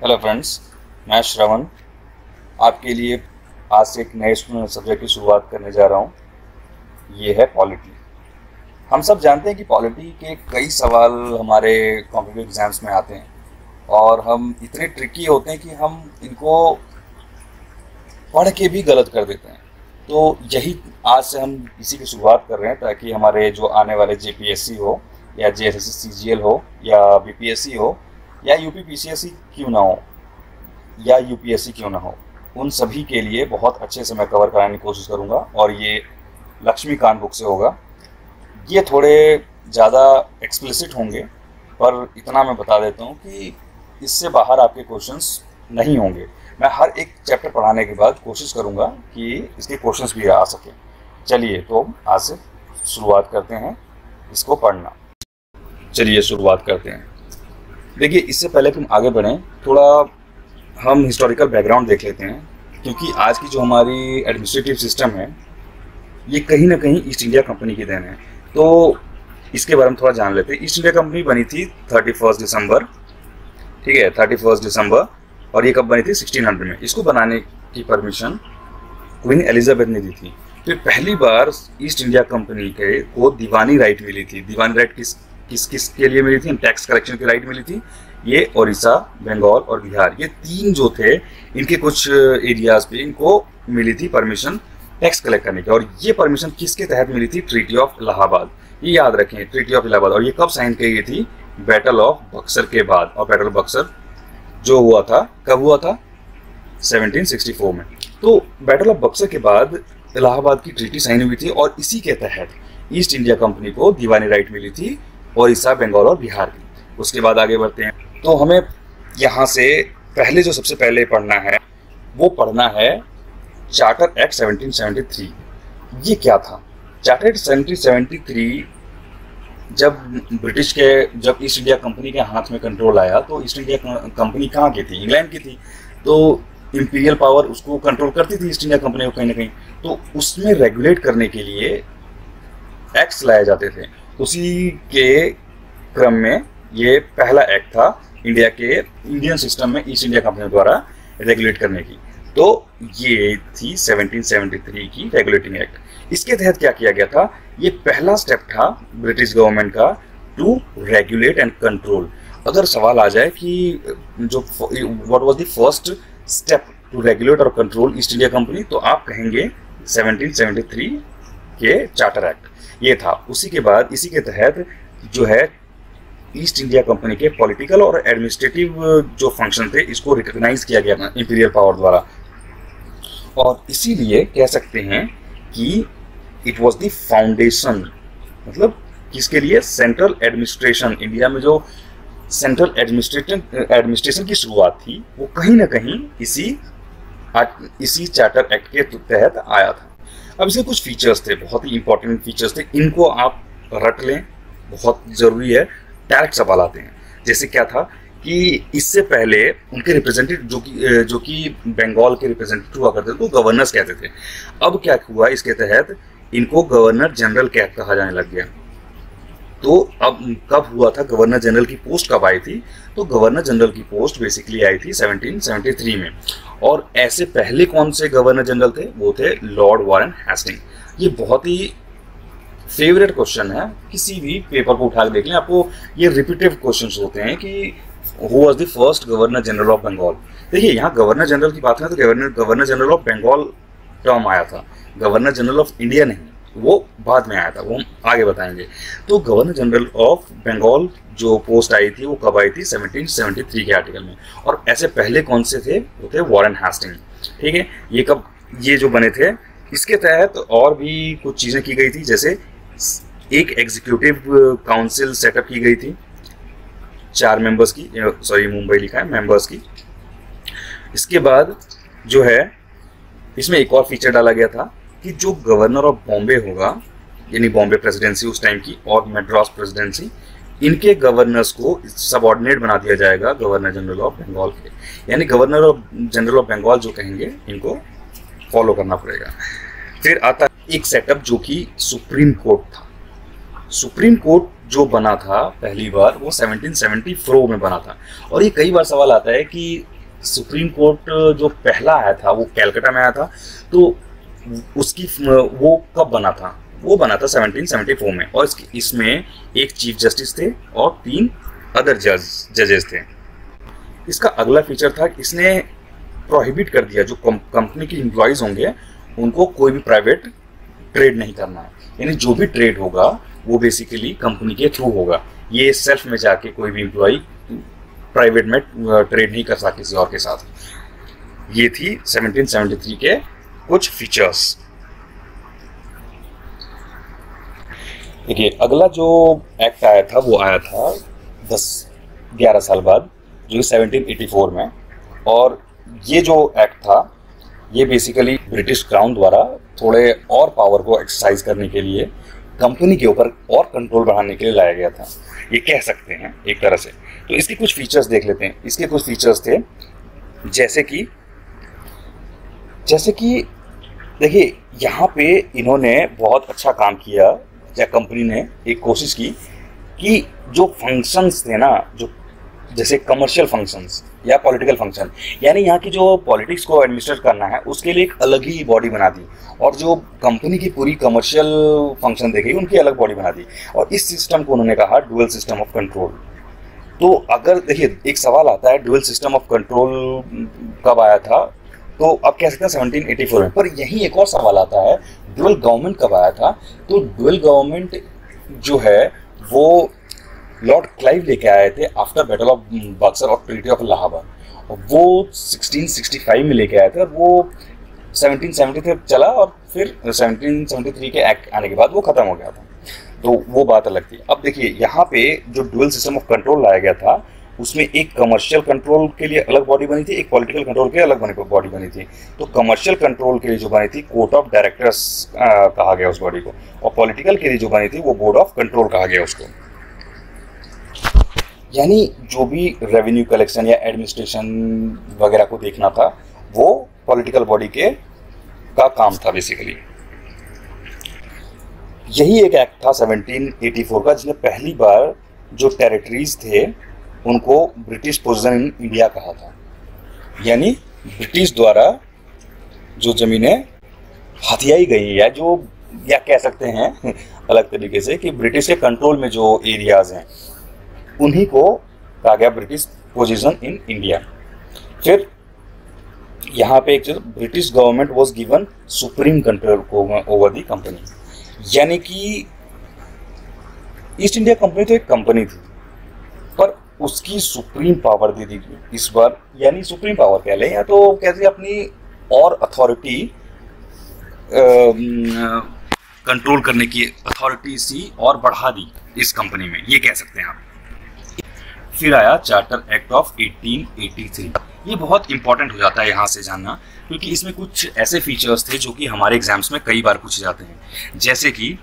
Hello friends, मैं श्रवण आपके लिए आज से एक नए सब्जेक्ट की शुरुआत करने जा रहा हूँ। ये है पॉलिटी। हम सब जानते हैं कि पॉलिटी के कई सवाल हमारे कॉम्पिटिटिव एग्जाम्स में आते हैं और हम इतने ट्रिकी होते हैं कि हम इनको पढ़ के भी गलत कर देते हैं। तो यही आज से हम इसी की शुरुआत कर रहे हैं ताकि हमारे जो आने वाले जेपीएससी हो या जेएसएससी सीजीएल हो या बीपीएससी हो या यूपीपीसीएससी क्यों ना हो या यूपीएससी क्यों ना हो, उन सभी के लिए बहुत अच्छे से मैं कवर कराने की कोशिश करूंगा। और ये लक्ष्मीकांत बुक से होगा। ये थोड़े ज़्यादा एक्सप्लिसिट होंगे, पर इतना मैं बता देता हूँ कि इससे बाहर आपके क्वेश्चंस नहीं होंगे। मैं हर एक चैप्टर पढ़ाने के बाद कोशिश करूँगा कि इसके क्वेश्चंस भी आ सकें। चलिए तो आज से शुरुआत करते हैं इसको पढ़ना। चलिए शुरुआत करते हैं। देखिए, इससे पहले कि हम आगे बढ़ें, थोड़ा हम हिस्टोरिकल बैकग्राउंड देख लेते हैं, क्योंकि आज की जो हमारी एडमिनिस्ट्रेटिव सिस्टम है ये कहीं ना कहीं ईस्ट इंडिया कंपनी की देन है। तो इसके बारे में थोड़ा जान लेते हैं। ईस्ट इंडिया कंपनी बनी थी 31 दिसंबर, ठीक है, 31 दिसंबर। और ये कब बनी थी? 1600 में। इसको बनाने की परमिशन क्वीन एलिजाबेथ ने दी थी। फिर पहली बार ईस्ट इंडिया कंपनी को दीवानी राइट मिली थी। दीवानी राइट किस के लिए मिली थी? टैक्स कलेक्शन की राइट मिली थी। ये उड़ीसा, बंगाल और बिहार, ये तीन जो थे, इनके कुछ एरियाज पे इनको मिली थी परमिशन टैक्स कलेक्ट करने की। और ये परमिशन किसके तहत मिली थी? Treaty of Allahabad. ये याद रखें, ट्रीटी ऑफ इलाहाबाद। और ये कब साइन की गई थी? बैटल ऑफ बक्सर के बाद। और बैटल ऑफ बक्सर जो हुआ था, कब हुआ था? 1764 में। तो बैटल ऑफ बक्सर के बाद इलाहाबाद की ट्रीटी साइन हुई थी और इसी के तहत ईस्ट इंडिया कंपनी को दीवानी राइट मिली थी उड़ीसा, बंगाल और बिहार की। उसके बाद आगे बढ़ते हैं। तो हमें यहाँ से पहले जो सबसे पहले पढ़ना है वो पढ़ना है चार्टर एक्ट 1773। ये क्या था? चार्टर एक्ट 1773 जब ईस्ट इंडिया कंपनी के हाथ में कंट्रोल आया, तो ईस्ट इंडिया कंपनी कहाँ की थी? इंग्लैंड की थी। तो इंपीरियल पावर उसको कंट्रोल करती थी ईस्ट इंडिया कंपनी को कहीं ना कहीं। तो उसमें रेगुलेट करने के लिए एक्ट्स लाए जाते थे। उसी के क्रम में ये पहला एक्ट था इंडियन सिस्टम में ईस्ट इंडिया कंपनी द्वारा रेगुलेट करने की। तो ये थी 1773 की रेगुलेटिंग एक्ट। इसके तहत क्या किया गया था? ये पहला स्टेप था ब्रिटिश गवर्नमेंट का टू रेगुलेट एंड कंट्रोल। अगर सवाल आ जाए कि what was the first step to regulate और कंट्रोल ईस्ट इंडिया कंपनी, तो आप कहेंगे 1773 के चार्टर एक्ट ये था। उसी के बाद इसी के तहत जो है ईस्ट इंडिया कंपनी के पॉलिटिकल और एडमिनिस्ट्रेटिव जो फंक्शन थे, इसको रिकॉग्नाइज किया गया था इंपीरियल पावर द्वारा। और इसीलिए कह सकते हैं कि इट वाज द फाउंडेशन, मतलब किसके लिए? Central administration. इंडिया में जो सेंट्रल एडमिनिस्ट्रेशन की शुरुआत थी वो कहीं ना कहीं इसी चार्टर एक्ट के तहत आया था। अब इसके कुछ फीचर्स थे, बहुत ही इंपॉर्टेंट फीचर्स थे। इनको आप रट लें, बहुत जरूरी है। डायरेक्ट सवाल आते हैं। जैसे क्या था कि इससे पहले उनके रिप्रेजेंटेटिव जो कि बंगाल के रिप्रेजेंटेटिव हुआ करते थे, तो गवर्नर्स कहते थे। अब क्या हुआ? इसके तहत इनको गवर्नर जनरल कहा जाने लग गया। तो अब कब हुआ था? गवर्नर जनरल की पोस्ट कब आई थी? तो गवर्नर जनरल की पोस्ट बेसिकली आई थी 1773 में। और ऐसे पहले कौन से गवर्नर जनरल थे? वो थे लॉर्ड वारेन हेस्टिंग। ये बहुत ही फेवरेट क्वेश्चन है, किसी भी पेपर को उठा के देख लें, आपको ये रिपीटेड क्वेश्चंस होते हैं कि who was the first governor general of Bengal. देखिए, यहाँ गवर्नर जनरल की बात है तो governor general of Bengal term आया था, गवर्नर जनरल ऑफ इंडिया नहीं, वो बाद में आया था, वो हम आगे बताएंगे। तो गवर्नर जनरल ऑफ बंगाल जो पोस्ट आई थी वो कब आई थी? 1773 के आर्टिकल में। और ऐसे पहले कौन से थे? वो थे वारेन हेस्टिंग, ठीक है। ये जो बने थे, इसके तहत और भी कुछ चीज़ें की गई थी। जैसे एक एग्जीक्यूटिव काउंसिल सेटअप की गई थी 4 मेंबर्स की, सॉरी मुंबई लिखा है, मेंबर्स की। इसके बाद जो है इसमें एक और फीचर डाला गया था कि जो गवर्नर ऑफ बॉम्बे होगा, यानी बॉम्बे प्रेसिडेंसी उस टाइम की और मद्रास प्रेसिडेंसी, इनके गवर्नर्स को सबऑर्डिनेट बना दिया जाएगा गवर्नर जनरल ऑफ बंगाल के। यानी governor of general of Bengal जो कहेंगे इनको फॉलो करना पड़ेगा। फिर आता एक सेटअप जो कि सुप्रीम कोर्ट था। सुप्रीम कोर्ट जो बना था पहली बार वो 1774 में बना था। और ये कई बार सवाल आता है कि सुप्रीम कोर्ट जो पहला आया था वो कैलकाटा में आया था, तो उसकी वो कब बना था? वो बना था 1774 में, और इसमें एक चीफ जस्टिस थे और 3 अदर जजेस थे। इसका अगला फीचर था कि इसने प्रोहिबिट कर दिया जो कंपनी के एम्प्लॉयज़ होंगे उनको कोई भी प्राइवेट ट्रेड नहीं करना है, यानी जो भी ट्रेड होगा वो बेसिकली कंपनी के थ्रू होगा। ये सेल्फ में जाके कोई भी एम्प्लॉय प्राइवेट में ट्रेड नहीं कर सकता किसी और के साथ। ये थी 1773 के कुछ फीचर्स। देखिए, अगला जो एक्ट आया था वो आया था 10-11 साल बाद, जो 1784 में। और ये जो एक्ट था ये बेसिकली ब्रिटिश क्राउन द्वारा थोड़े और पावर को एक्सरसाइज करने के लिए कंपनी के ऊपर और कंट्रोल बढ़ाने के लिए लाया गया था, ये कह सकते हैं एक तरह से। तो इसके कुछ फीचर्स देख लेते हैं। इसके कुछ फीचर्स थे जैसे कि देखिए, यहाँ पे इन्होंने बहुत अच्छा काम किया, या कंपनी ने एक कोशिश की कि जो फंक्शंस थे ना, जो जैसे कमर्शियल फंक्शंस या पॉलिटिकल फंक्शन, यानी यहाँ की जो पॉलिटिक्स को एडमिनिस्ट्रेट करना है उसके लिए एक अलग ही बॉडी बना दी, और जो कंपनी की पूरी कमर्शियल फंक्शन देखेगी उनकी अलग बॉडी बना दी। और इस सिस्टम को उन्होंने कहा डुअल सिस्टम ऑफ कंट्रोल। तो अगर देखिए, एक सवाल आता है डुअल सिस्टम ऑफ कंट्रोल कब आया था, तो अब कह सकते हैं 1784 में। पर यहीं एक और सवाल आता है डुअल गवर्नमेंट कब आया था। तो डुअल गवर्नमेंट जो है वो लॉर्ड क्लाइव लेके आए थे आफ्टर बैटल ऑफ बक्सर और ट्रीटी ऑफ इलाहाबाद, और वो 1665 में लेके आए थे, और वो 1773 चला, और फिर 1773 के एक्ट आने के बाद वो खत्म हो गया था। तो वो बात अलग थी। अब देखिए, यहाँ पे जो डुअल सिस्टम ऑफ कंट्रोल लाया गया था उसमें एक कमर्शियल कंट्रोल के लिए अलग बॉडी बनी थी, एक पॉलिटिकल कंट्रोल के लिए अलग बॉडी बनी थी। तो कमर्शियल कंट्रोल के लिए जो बनी थी कोर्ट ऑफ डायरेक्टर्स कहा गया उस बॉडी को, और पॉलिटिकल के लिए जो बनी थी वो बोर्ड ऑफ कंट्रोल कहा गया उसको। यानी जो भी रेवेन्यू कलेक्शन या एडमिनिस्ट्रेशन वगैरह को देखना था वो पॉलिटिकल बॉडी का काम था बेसिकली। यही एक एक्ट था 1784 का जिसने पहली बार जो टेरिटरीज थे उनको ब्रिटिश पोजीशन इन इंडिया कहा था, यानी ब्रिटिश द्वारा जो ज़मीनें हथियाई गई, या कह सकते हैं अलग तरीके से कि ब्रिटिश के कंट्रोल में जो एरियाज हैं उन्हीं को कहा गया ब्रिटिश पोजीशन इन इंडिया। फिर यहाँ पे एक चीज, British government was given supreme control over the company, यानी कि ईस्ट इंडिया कंपनी तो एक कंपनी थी पर उसकी सुप्रीम पावर दे दी इस बार, यानी सुप्रीम पावर कह लें या तो कैसे अपनी और अथॉरिटी कंट्रोल करने की अथॉरिटी सी और बढ़ा दी इस कंपनी में, ये कह सकते हैं आप। फिर आया चार्टर एक्ट ऑफ 1883। ये बहुत इंपॉर्टेंट हो जाता है यहाँ से जानना, क्योंकि इसमें कुछ ऐसे फीचर्स थे जो कि हमारे एग्जाम्स में कई बार पूछे जाते हैं। जैसे कि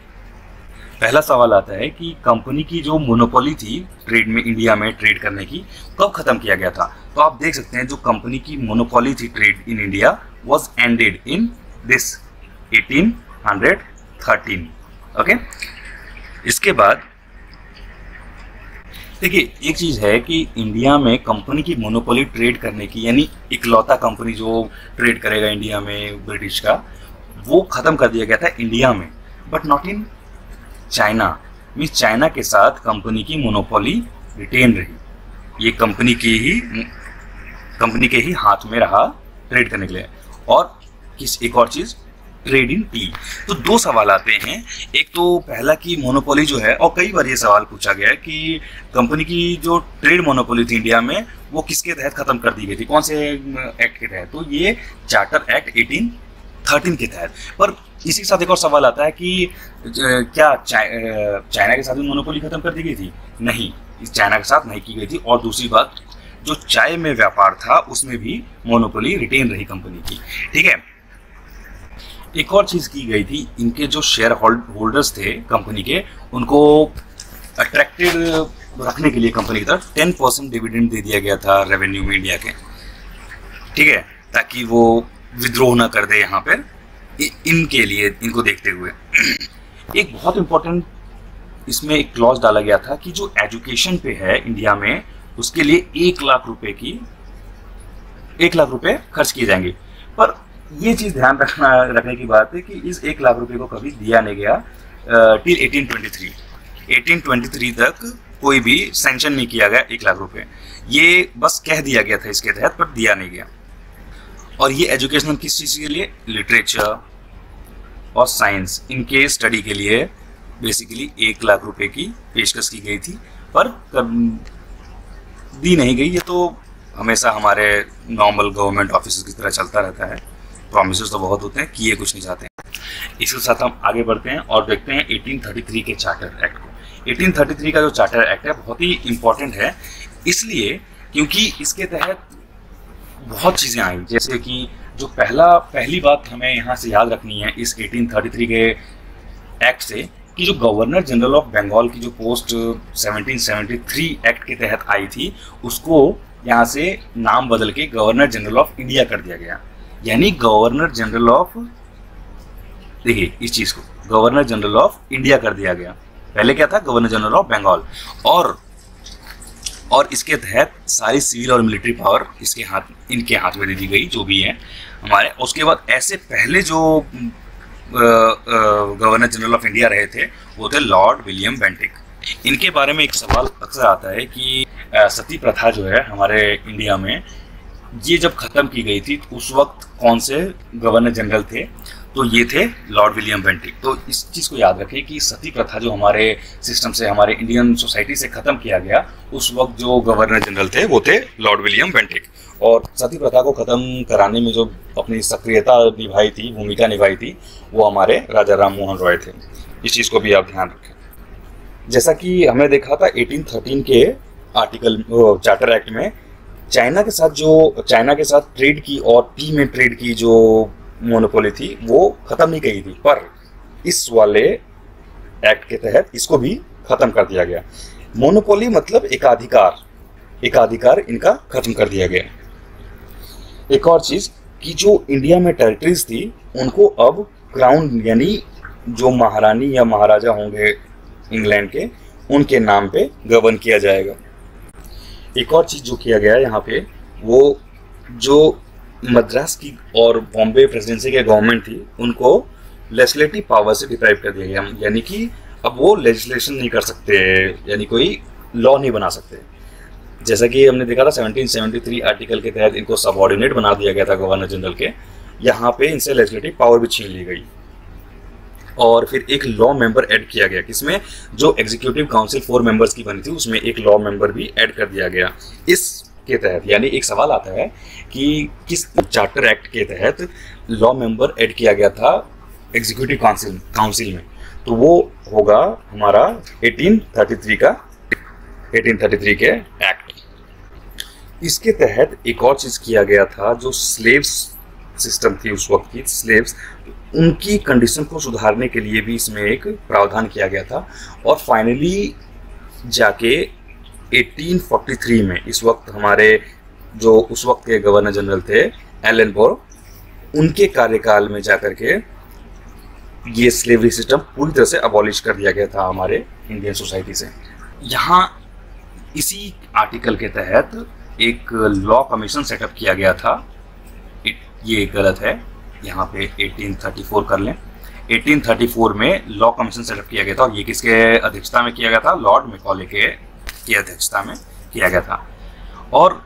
पहला सवाल आता है कि कंपनी की जो मोनोपोली थी ट्रेड में, इंडिया में ट्रेड करने की, कब खत्म किया गया था। तो आप देख सकते हैं जो कंपनी की मोनोपोली थी trade in India was ended in this 1813। Okay, इसके बाद देखिए एक चीज़ है कि इंडिया में कंपनी की मोनोपोली ट्रेड करने की, यानी इकलौता कंपनी जो ट्रेड करेगा इंडिया में ब्रिटिश का, वो ख़त्म कर दिया गया था इंडिया में, but not in China. Means China के साथ कंपनी की मोनोपोली रिटेन रही, ये कंपनी के ही हाथ में रहा ट्रेड करने के लिए। और एक और चीज़, ट्रेड इन टी। तो दो सवाल आते हैं, एक तो पहला कि मोनोपोली जो है, और कई बार ये सवाल पूछा गया है कि कंपनी की जो ट्रेड मोनोपोली थी इंडिया में वो किसके तहत खत्म कर दी गई थी, कौन से एक्ट के तहत। तो ये चार्टर एक्ट 1813 के तहत। पर इसी के साथ एक और सवाल आता है कि क्या चाइना के साथ भी मोनोपोली खत्म कर दी गई थी? नहीं, चाइना के साथ नहीं की गई थी। और दूसरी बात, जो चाय में व्यापार था उसमें भी मोनोपोली रिटेन रही कंपनी की। ठीक है, एक और चीज़ की गई थी, इनके जो शेयर होल्डर्स थे कंपनी के, उनको अट्रैक्टेड रखने के लिए कंपनी की तरफ 10% डिविडेंड दे दिया गया था रेवेन्यू में इंडिया के। ठीक है, ताकि वो विद्रोह ना कर दे यहाँ पर, इनके लिए, इनको देखते हुए। एक बहुत इम्पोर्टेंट इसमें एक क्लॉज डाला गया था कि जो एजुकेशन पे है इंडिया में, उसके लिए 1 लाख रुपए की 1 लाख रुपए खर्च किए जाएंगे। पर ये चीज़ ध्यान रखने की बात है कि इस 1 लाख रुपए को कभी दिया नहीं गया टिल 1823 तक कोई भी सैंक्शन नहीं किया गया 1 लाख रुपए। ये बस कह दिया गया था इसके तहत, पर दिया नहीं गया। और ये एजुकेशनल किस चीज़ के लिए, लिटरेचर और साइंस इनके स्टडी के लिए बेसिकली 1 लाख रुपए की पेशकश की गई थी, पर दी नहीं गई। ये तो हमेशा हमारे नॉर्मल गवर्नमेंट ऑफिस की तरह चलता रहता है, प्रॉमिसेस तो बहुत होते हैं, किए कुछ नहीं चाहते हैं। इसके साथ हम आगे बढ़ते हैं और देखते हैं 1833 के चार्टर एक्ट को। 1833 का जो चार्टर एक्ट है बहुत ही इम्पोर्टेंट है, इसलिए क्योंकि इसके तहत बहुत चीज़ें आई, जैसे कि जो पहली बात हमें यहाँ से याद रखनी है इस 1833 के एक्ट से, कि जो गवर्नर जनरल ऑफ बंगाल की जो पोस्ट 1773 एक्ट के तहत आई थी, उसको यहाँ से नाम बदल के गवर्नर जनरल ऑफ इंडिया कर दिया गया। यानी गवर्नर जनरल ऑफ, देखिए इस चीज़ को गवर्नर जनरल ऑफ इंडिया कर दिया गया। पहले क्या था, गवर्नर जनरल ऑफ बंगाल। और इसके तहत सारी सिविल और मिलिट्री पावर इनके हाथ में दे दी गई, जो भी है हमारे। उसके बाद ऐसे पहले जो गवर्नर जनरल ऑफ इंडिया रहे थे वो थे लॉर्ड विलियम बेंटिक। इनके बारे में एक सवाल अक्सर आता है कि सती प्रथा जो है हमारे इंडिया में, ये जब ख़त्म की गई थी तो उस वक्त कौन से गवर्नर जनरल थे, तो ये थे लॉर्ड विलियम बेंटिक। तो इस चीज़ को याद रखें कि सती प्रथा जो हमारे सिस्टम से, हमारे इंडियन सोसाइटी से ख़त्म किया गया, उस वक्त जो गवर्नर जनरल थे वो थे लॉर्ड विलियम बेंटिक। और सती प्रथा को ख़त्म कराने में जो अपनी सक्रियता निभाई थी, भूमिका निभाई थी, वो हमारे राजा राम मोहन रॉय थे। इस चीज़ को भी आप ध्यान रखें। जैसा कि हमने देखा था 1813 के आर्टिकल चार्टर एक्ट में चाइना के साथ ट्रेड की और टी में ट्रेड की जो मोनोपोली थी वो ख़त्म नहीं की थी, पर इस वाले एक्ट के तहत इसको भी ख़त्म कर दिया गया। मोनोपोली मतलब एकाधिकार इनका ख़त्म कर दिया गया। एक और चीज़ कि जो इंडिया में टेरिटरीज थी उनको अब क्राउन, यानी जो महारानी या महाराजा होंगे इंग्लैंड के, उनके नाम पे गवर्न किया जाएगा। एक और चीज़ जो किया गया यहाँ पे, वो जो मद्रास की और बॉम्बे प्रेसिडेंसी के गवर्नमेंट थी उनको लेजिस्लेटिव पावर से डिप्राइव कर दिया गया। यानी कि अब वो लेजिस्लेशन नहीं कर सकते, यानी कोई लॉ नहीं बना सकते। जैसा कि हमने देखा था 1773 आर्टिकल के तहत इनको सबऑर्डिनेट बना दिया गया था गवर्नर जनरल के, यहाँ पे इनसे लेजिस्लेटिव पावर भी छीन ली गई। और फिर एक लॉ मेंबर ऐड किया गया, किसमें जो एग्जीक्यूटिव काउंसिल 4 मेंबर्स की बनी थी उसमें एक लॉ मेंबर भी ऐड कर दिया गया इसके तहत। यानी एक सवाल आता है कि किस चार्टर एक्ट के तहत लॉ मेंबर ऐड किया गया था एग्जीक्यूटिव काउंसिल में, तो वो होगा हमारा 1833 के एक्ट। इसके तहत एक और चीज़ किया गया था, जो स्लेव्स सिस्टम थी उस वक्त की, स्लेव्स, उनकी कंडीशन को सुधारने के लिए भी इसमें एक प्रावधान किया गया था। और फाइनली जाके 1843 में, इस वक्त हमारे जो उस वक्त के गवर्नर जनरल थे एलन बोर, उनके कार्यकाल में जाकर के ये स्लेवरी सिस्टम पूरी तरह से अबॉलिश कर दिया गया था हमारे इंडियन सोसाइटी से। यहाँ इसी आर्टिकल के तहत एक लॉ कमीशन सेटअप किया गया था। ये गलत है, यहाँ पे 1834 कर लें। 1834 में लॉ कमीशन सेटअप किया गया था, और ये किसके अध्यक्षता में किया गया था, लॉर्ड मैकॉले की अध्यक्षता में किया गया था। और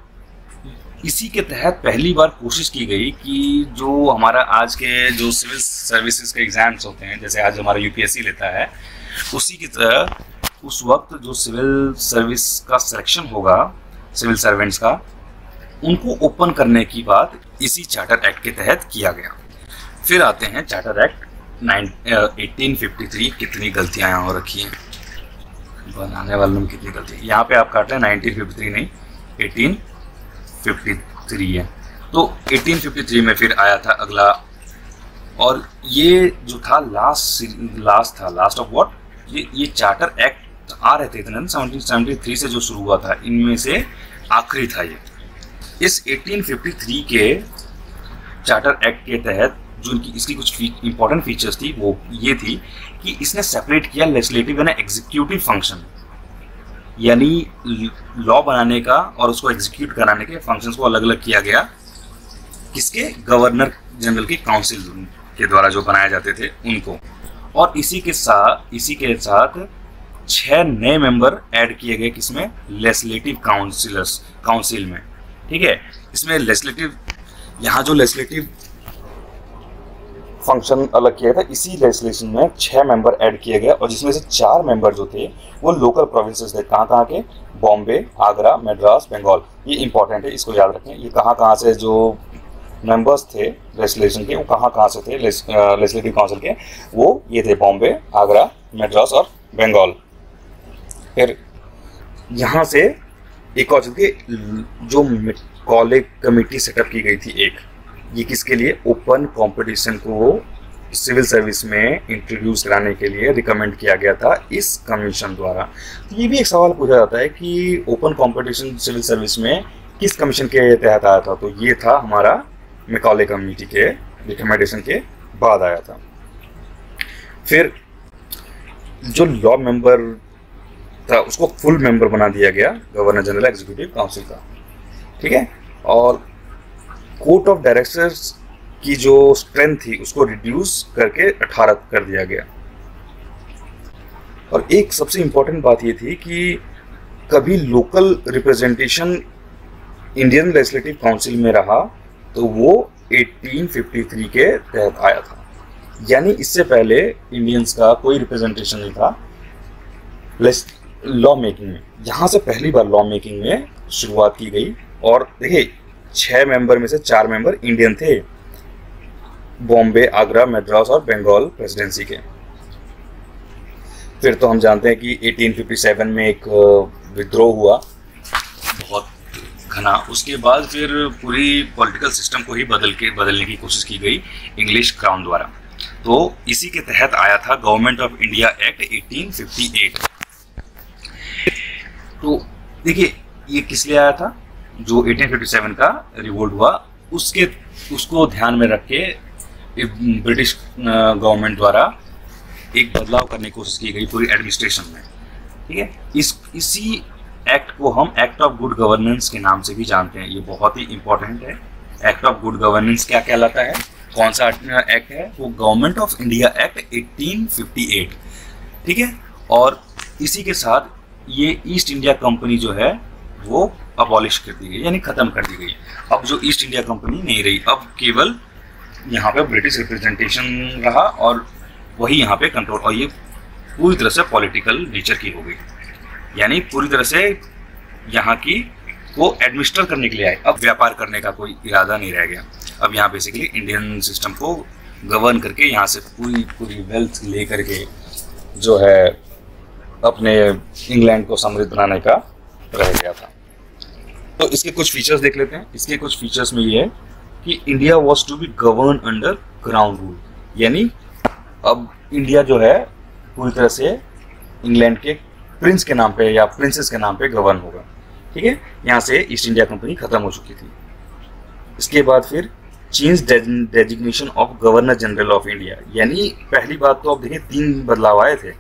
इसी के तहत पहली बार कोशिश की गई कि जो हमारा आज के जो सिविल सर्विसेज के एग्जाम्स होते हैं, जैसे आज हमारा यूपीएससी लेता है, उसी की तरह उस वक्त जो सिविल सर्विस का सिलेक्शन होगा सिविल सर्वेंट्स का, उनको ओपन करने की बात इसी चार्टर एक्ट के तहत किया गया। फिर आते हैं चार्टर एक्ट 1853। कितनी गलतियां यहाँ हो रखी हैं, बनाने वालों में कितनी गलती है। यहाँ पे आप काट लें 1953 नहीं 1853 है। तो 1853 में फिर आया था अगला, और ये जो था लास्ट ऑफ व्हाट, ये चार्टर एक्ट आ रहे थे इतने 1773 से जो शुरू हुआ था, इनमें से आखिरी था ये। इस 1853 के चार्टर एक्ट के तहत जो इसकी कुछ इंपॉर्टेंट फीचर्स थी वो ये थी कि इसने सेपरेट किया लेजिस्लेटिव यानी एग्जीक्यूटिव फंक्शन, यानी लॉ बनाने का और उसको एग्जीक्यूट कराने के फंक्शंस को अलग अलग किया गया किसके, गवर्नर जनरल की काउंसिल के द्वारा जो बनाए जाते थे उनको। और इसी के साथ 6 नए मेंबर ऐड किए गए, किसमें, लेजिस्लेटिव काउंसिल में। ठीक है, इसमें लेजिस्लेटिव, यहाँ जो लेजिस्लेटिव फंक्शन अलग किया था, इसी लेजिस्लेशन में 6 मेंबर ऐड किए गए, और जिसमें से 4 मेंबर जो थे वो लोकल प्रोविंसेस थे। कहाँ के, बॉम्बे, आगरा, मद्रास, बंगाल। ये इंपॉर्टेंट है, इसको याद रखें। ये कहाँ से जो मेंबर्स थे लेजिस्लेशन के, वो कहाँ से थे लेजिस्लेटिव काउंसिल के, वो ये थे बॉम्बे, आगरा, मद्रास और बंगाल। फिर यहाँ से एक और चीज़, जो मैकॉले कमेटी सेटअप की गई थी एक, ये किसके लिए, ओपन कंपटीशन को सिविल सर्विस में इंट्रोड्यूस कराने के लिए रिकमेंड किया गया था इस कमीशन द्वारा। तो ये भी एक सवाल पूछा जाता है कि ओपन कंपटीशन सिविल सर्विस में किस कमीशन के तहत आया था, तो ये था हमारा मैकॉले कमेटी के रिकमेंडेशन के बाद आया था। फिर जो लॉ मेंबर था उसको फुल मेंबर बना दिया गया गवर्नर जनरल एग्जीक्यूटिव काउंसिल का। ठीक है, और कोर्ट ऑफ डायरेक्टर्स की जो स्ट्रेंथ थी उसको रिड्यूस करके 18 कर दिया गया। और एक सबसे इंपॉर्टेंट बात ये थी कि कभी local representation Indian legislative council में रहा तो वो 1853 के तहत आया था, यानी इससे पहले इंडियंस का कोई रिप्रेजेंटेशन नहीं था लॉ मेकिंग में। यहाँ से पहली बार लॉ मेकिंग में शुरुआत की गई। और देखिए 6 मेंबर में से 4 मेंबर इंडियन थे, बॉम्बे, आगरा, मद्रास और बंगाल प्रेसिडेंसी के। फिर तो हम जानते हैं कि 1857 में एक विद्रोह हुआ बहुत घना, उसके बाद फिर पूरी पॉलिटिकल सिस्टम को ही बदलने की कोशिश की गई इंग्लिश क्राउन द्वारा। तो इसी के तहत आया था गवर्नमेंट ऑफ इंडिया एक्ट 1858। तो देखिए ये किस लिए आया था, जो 1857 का रिवोल्ट हुआ उसको ध्यान में रख के ब्रिटिश गवर्नमेंट द्वारा एक बदलाव करने की कोशिश की गई पूरी एडमिनिस्ट्रेशन में। ठीक है, इसी एक्ट को हम एक्ट ऑफ गुड गवर्नेंस के नाम से भी जानते हैं। ये बहुत ही इंपॉर्टेंट है। एक्ट ऑफ गुड गवर्नेंस क्या कहलाता है, कौन सा एक्ट है, वो गवर्नमेंट ऑफ इंडिया एक्ट 1858। ठीक है, और इसी के साथ ये ईस्ट इंडिया कंपनी जो है वो अबॉलिश कर दी गई, यानी खत्म कर दी गई। अब जो ईस्ट इंडिया कंपनी नहीं रही, अब केवल यहाँ पे ब्रिटिश रिप्रेजेंटेशन रहा और वही यहाँ पे कंट्रोल, और ये पूरी तरह से पॉलिटिकल नेचर की हो गई, यानी पूरी तरह से यहाँ की वो एडमिनिस्टर करने के लिए आए। अब व्यापार करने का कोई इरादा नहीं रह गया। अब यहाँ बेसिकली इंडियन सिस्टम को गवर्न करके यहाँ से पूरी वेल्थ ले करके जो है अपने इंग्लैंड को समृद्ध बनाने का रह गया था। तो इसके कुछ फीचर्स देख लेते हैं। इसके कुछ फीचर्स में ये है कि India was to be govern under crown rule, यानी अब इंडिया जो है पूरी तरह से इंग्लैंड के प्रिंस के नाम पे या प्रिंसेस के नाम पे गवर्न होगा। ठीक है, यहाँ से ईस्ट इंडिया कंपनी खत्म हो चुकी थी। इसके बाद फिर change designation of governor general of India, यानी पहली बात तो अब देखिए 3 बदलाव आए थे।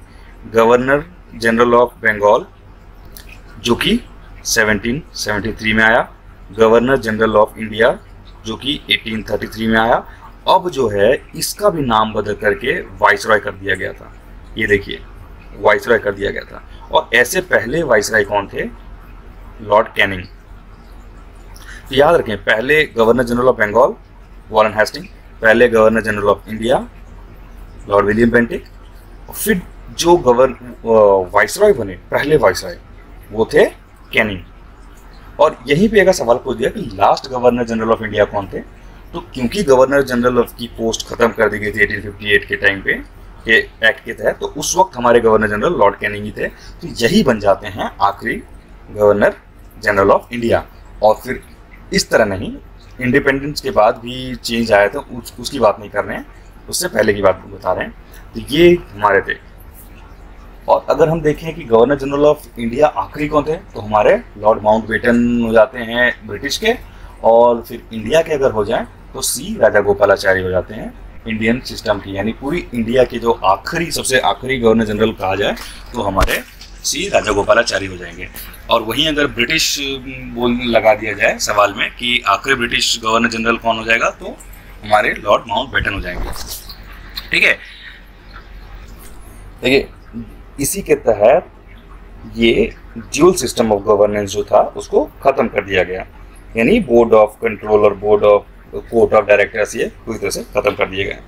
गवर्नर जनरल ऑफ बंगाल जो कि 1773 में आया, गवर्नर जनरल ऑफ इंडिया जो कि 1833 में आया। अब जो है इसका भी नाम बदल करके वाइसरॉय कर दिया गया था। ये देखिए वाइसरॉय कर दिया गया था। और ऐसे पहले वाइसरॉय कौन थे, लॉर्ड कैनिंग। तो याद रखें, पहले governor general of Bengal Warren Hasting, पहले governor general of India Lord William Bentinck, फिर जो वाइसरॉय बने पहले वाइसरॉय वो थे कैनिंग। और यहीं पे एक सवाल पूछ दिया कि last governor general of India कौन थे, तो क्योंकि गवर्नर जनरल ऑफ की पोस्ट खत्म कर दी गई थी 1858 के टाइम पे के एक्ट के तहत, तो उस वक्त हमारे गवर्नर जनरल लॉर्ड कैनिंग ही थे। तो यही बन जाते हैं आखिरी गवर्नर जनरल ऑफ इंडिया। और फिर इस तरह नहीं, इंडिपेंडेंस के बाद भी चेंज आया था, उसकी बात नहीं कर रहे हैं, उससे पहले की बात बता रहे हैं। तो ये हमारे थे। और अगर हम देखें कि गवर्नर जनरल ऑफ इंडिया आखिरी कौन थे, तो हमारे लॉर्ड माउंटबेटन हो जाते हैं ब्रिटिश के, और फिर इंडिया के अगर हो जाए तो सी राजा गोपालाचारी हो जाते हैं इंडियन सिस्टम की। यानी पूरी इंडिया के जो आखिरी सबसे आखिरी गवर्नर जनरल कहा जाए तो हमारे श्री राजा गोपालाचारी हो जाएंगे। और वहीं अगर ब्रिटिश बोल लगा दिया जाए सवाल में कि आखिरी ब्रिटिश गवर्नर जनरल कौन हो जाएगा, तो हमारे लॉर्ड माउंटबेटन हो जाएंगे। ठीक है, देखिए इसी के तहत ये ड्यूल सिस्टम ऑफ गवर्नेंस जो था उसको खत्म कर दिया गया, यानी बोर्ड ऑफ कंट्रोल और board of court of directors ये पूरी तरह से खत्म कर दिए गए।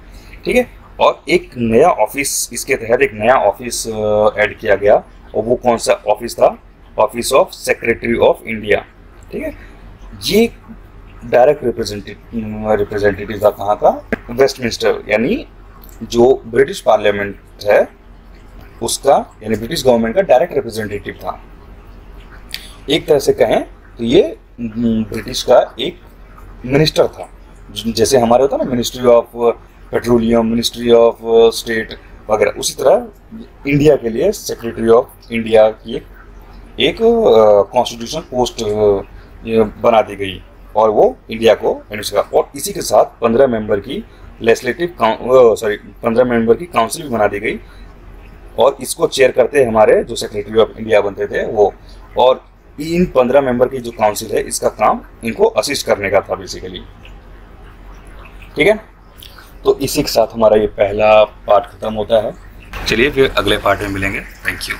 ठीक है, और एक नया ऑफिस, इसके तहत एक नया ऑफिस ऐड किया गया, और वो कौन सा ऑफिस था? Office of secretary of India. ठीक है, ये डायरेक्ट रिप्रेजेंटेटिव था कहाँ का? वेस्टमिंस्टर, यानी जो ब्रिटिश पार्लियामेंट है उसका, यानी ब्रिटिश गवर्नमेंट का डायरेक्ट रिप्रेजेंटेटिव था। एक तरह से कहें तो ये ब्रिटिश का एक मिनिस्टर था, जैसे हमारे होता है ना ministry of petroleum, ministry of state वगैरह, उसी तरह इंडिया के लिए सेक्रेटरी ऑफ इंडिया की एक कॉन्स्टिट्यूशन पोस्ट बना दी गई, और वो इंडिया को एडमिनिस्ट्रेट, और इसी के साथ 15 मेंबर की लेजिस्लेटिव 15 मेंबर की काउंसिल भी बना दी गई, और इसको चेयर करते हमारे जो सेक्रेटरी ऑफ इंडिया बनते थे वो। और इन 15 मेंबर की जो काउंसिल है इसका काम इनको असिस्ट करने का था बेसिकली। ठीक है, तो इसी के साथ हमारा ये पहला पार्ट खत्म होता है। चलिए फिर अगले पार्ट में मिलेंगे। Thank you.